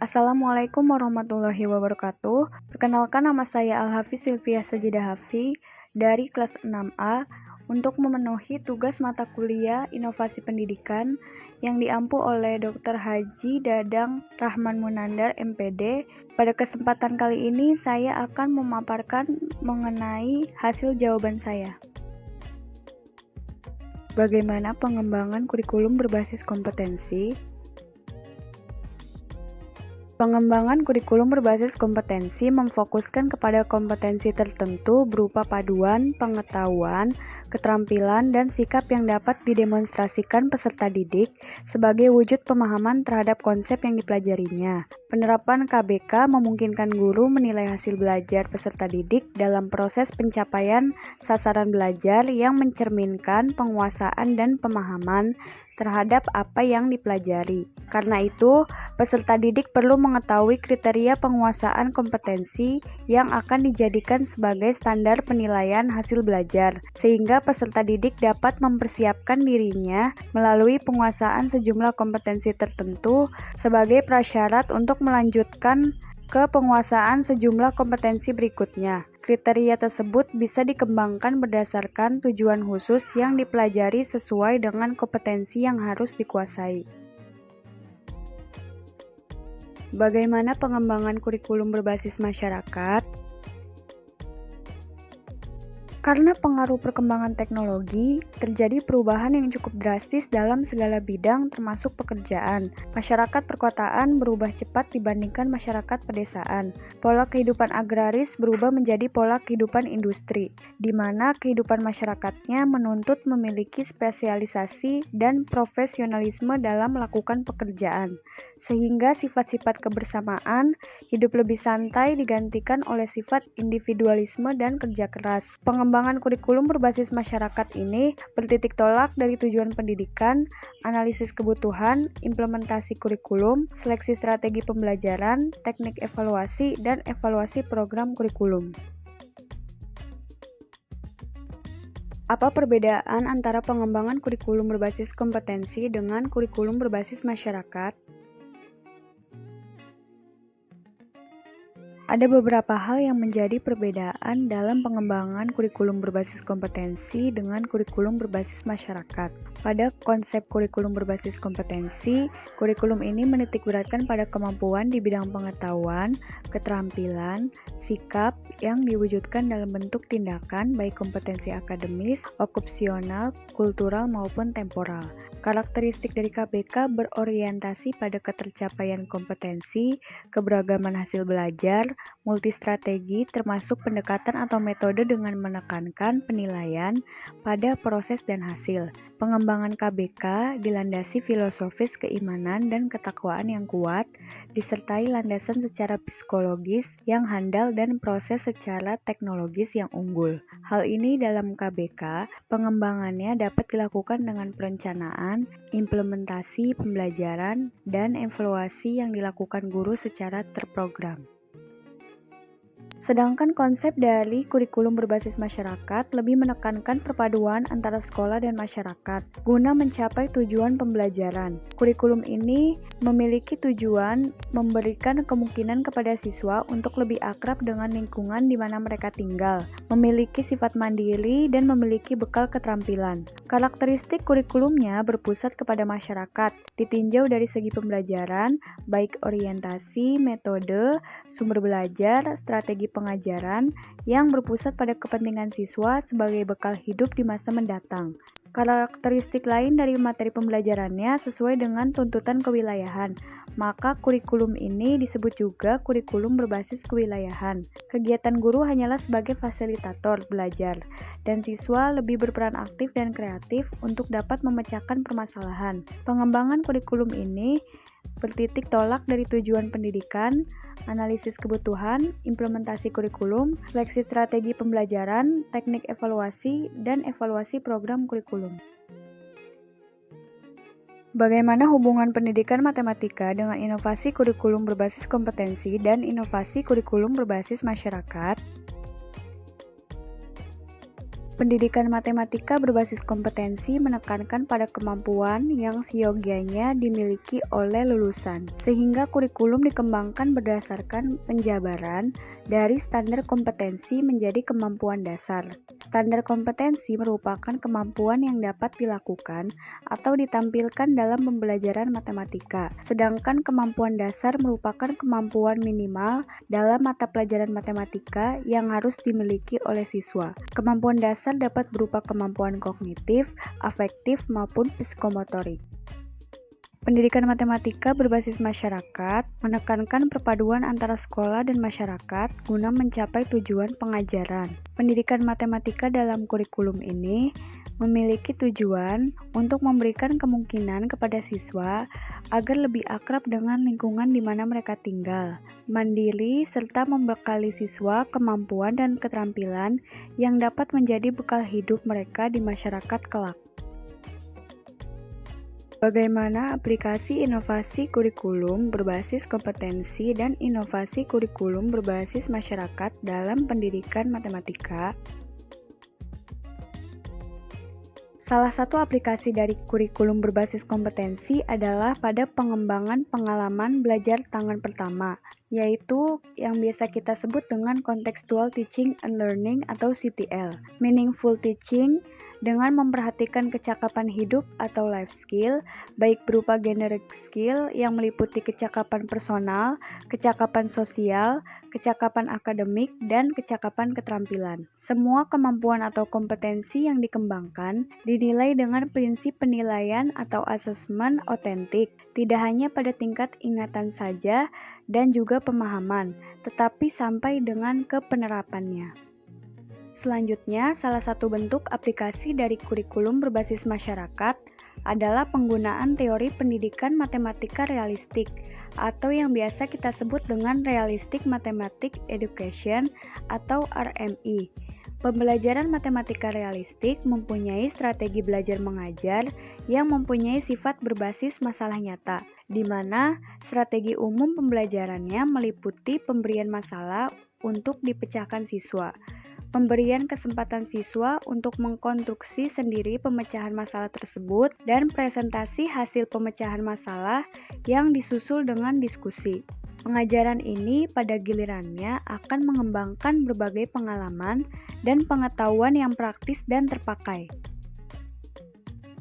Assalamualaikum warahmatullahi wabarakatuh. Perkenalkan, nama saya Al-Hafiz Silvia Sajidah Hafi dari kelas 6A untuk memenuhi tugas mata kuliah Inovasi Pendidikan yang diampu oleh Dr. Haji Dadang Rahman Munandar, MPD. Pada kesempatan kali ini saya akan memaparkan mengenai hasil jawaban saya. Bagaimana pengembangan kurikulum berbasis kompetensi? Pengembangan kurikulum berbasis kompetensi memfokuskan kepada kompetensi tertentu berupa paduan, pengetahuan, keterampilan, dan sikap yang dapat didemonstrasikan peserta didik sebagai wujud pemahaman terhadap konsep yang dipelajarinya. Penerapan KBK memungkinkan guru menilai hasil belajar peserta didik dalam proses pencapaian sasaran belajar yang mencerminkan penguasaan dan pemahaman terhadap apa yang dipelajari. Karena itu, peserta didik perlu mengetahui kriteria penguasaan kompetensi yang akan dijadikan sebagai standar penilaian hasil belajar, sehingga peserta didik dapat mempersiapkan dirinya melalui penguasaan sejumlah kompetensi tertentu sebagai prasyarat untuk melanjutkan ke penguasaan sejumlah kompetensi berikutnya. Kriteria tersebut bisa dikembangkan berdasarkan tujuan khusus yang dipelajari sesuai dengan kompetensi yang harus dikuasai. Bagaimana pengembangan kurikulum berbasis masyarakat? Karena pengaruh perkembangan teknologi, terjadi perubahan yang cukup drastis dalam segala bidang termasuk pekerjaan. Masyarakat perkotaan berubah cepat dibandingkan masyarakat pedesaan. Pola kehidupan agraris berubah menjadi pola kehidupan industri, di mana kehidupan masyarakatnya menuntut memiliki spesialisasi dan profesionalisme dalam melakukan pekerjaan, sehingga sifat-sifat kebersamaan, hidup lebih santai digantikan oleh sifat individualisme dan kerja keras. Pengembangan kurikulum berbasis masyarakat ini bertitik tolak dari tujuan pendidikan, analisis kebutuhan, implementasi kurikulum, seleksi strategi pembelajaran, teknik evaluasi, dan evaluasi program kurikulum. Apa perbedaan antara pengembangan kurikulum berbasis kompetensi dengan kurikulum berbasis masyarakat? Ada beberapa hal yang menjadi perbedaan dalam pengembangan kurikulum berbasis kompetensi dengan kurikulum berbasis masyarakat. Pada konsep kurikulum berbasis kompetensi, kurikulum ini menitikberatkan pada kemampuan di bidang pengetahuan, keterampilan, sikap yang diwujudkan dalam bentuk tindakan baik kompetensi akademis, okupasional, kultural maupun temporal. Karakteristik dari KBK berorientasi pada ketercapaian kompetensi, keberagaman hasil belajar, multistrategi termasuk pendekatan atau metode dengan menekankan penilaian pada proses dan hasil. Pengembangan KBK dilandasi filosofis keimanan dan ketakwaan yang kuat, disertai landasan secara psikologis yang handal dan proses secara teknologis yang unggul. Hal ini dalam KBK, pengembangannya dapat dilakukan dengan perencanaan, implementasi pembelajaran, dan evaluasi yang dilakukan guru secara terprogram. Sedangkan konsep dari kurikulum berbasis masyarakat lebih menekankan perpaduan antara sekolah dan masyarakat guna mencapai tujuan pembelajaran. Kurikulum ini memiliki tujuan memberikan kemungkinan kepada siswa untuk lebih akrab dengan lingkungan di mana mereka tinggal, memiliki sifat mandiri, dan memiliki bekal keterampilan. Karakteristik kurikulumnya berpusat kepada masyarakat, ditinjau dari segi pembelajaran, baik orientasi, metode, sumber belajar, strategi pengajaran yang berpusat pada kepentingan siswa sebagai bekal hidup di masa mendatang. Karakteristik lain dari materi pembelajarannya sesuai dengan tuntutan kewilayahan, maka kurikulum ini disebut juga kurikulum berbasis kewilayahan. Kegiatan guru hanyalah sebagai fasilitator belajar, dan siswa lebih berperan aktif dan kreatif untuk dapat memecahkan permasalahan. Pengembangan kurikulum ini bertitik tolak dari tujuan pendidikan, analisis kebutuhan, implementasi kurikulum, seleksi strategi pembelajaran, teknik evaluasi, dan evaluasi program kurikulum. Bagaimana hubungan pendidikan matematika dengan inovasi kurikulum berbasis kompetensi dan inovasi kurikulum berbasis masyarakat? Pendidikan matematika berbasis kompetensi menekankan pada kemampuan yang seyogianya dimiliki oleh lulusan, sehingga kurikulum dikembangkan berdasarkan penjabaran dari standar kompetensi menjadi kemampuan dasar. Standar kompetensi merupakan kemampuan yang dapat dilakukan atau ditampilkan dalam pembelajaran matematika, sedangkan kemampuan dasar merupakan kemampuan minimal dalam mata pelajaran matematika yang harus dimiliki oleh siswa. Kemampuan dasar dapat berupa kemampuan kognitif, afektif, maupun psikomotorik. Pendidikan matematika berbasis masyarakat menekankan perpaduan antara sekolah dan masyarakat guna mencapai tujuan pengajaran. Pendidikan matematika dalam kurikulum ini memiliki tujuan untuk memberikan kemungkinan kepada siswa agar lebih akrab dengan lingkungan di mana mereka tinggal, mandiri, serta membekali siswa kemampuan dan keterampilan yang dapat menjadi bekal hidup mereka di masyarakat kelak. Bagaimana aplikasi inovasi kurikulum berbasis kompetensi dan inovasi kurikulum berbasis masyarakat dalam pendidikan matematika? Salah satu aplikasi dari kurikulum berbasis kompetensi adalah pada pengembangan pengalaman belajar tangan pertama, yaitu yang biasa kita sebut dengan Contextual Teaching and Learning atau CTL. Meaningful Teaching dengan memperhatikan kecakapan hidup atau life skill, baik berupa generic skill yang meliputi kecakapan personal, kecakapan sosial, kecakapan akademik, dan kecakapan keterampilan. Semua kemampuan atau kompetensi yang dikembangkan dinilai dengan prinsip penilaian atau asesmen otentik, tidak hanya pada tingkat ingatan saja dan juga pemahaman, tetapi sampai dengan ke penerapannya. Selanjutnya, salah satu bentuk aplikasi dari kurikulum berbasis masyarakat adalah penggunaan teori pendidikan matematika realistik atau yang biasa kita sebut dengan Realistic Mathematics Education atau RMI. Pembelajaran matematika realistik mempunyai strategi belajar mengajar yang mempunyai sifat berbasis masalah nyata, di mana strategi umum pembelajarannya meliputi pemberian masalah untuk dipecahkan siswa, pemberian kesempatan siswa untuk mengkonstruksi sendiri pemecahan masalah tersebut, dan presentasi hasil pemecahan masalah yang disusul dengan diskusi. Pengajaran ini pada gilirannya akan mengembangkan berbagai pengalaman dan pengetahuan yang praktis dan terpakai.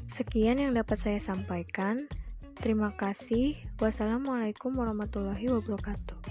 Sekian yang dapat saya sampaikan. Terima kasih. Wassalamualaikum warahmatullahi wabarakatuh.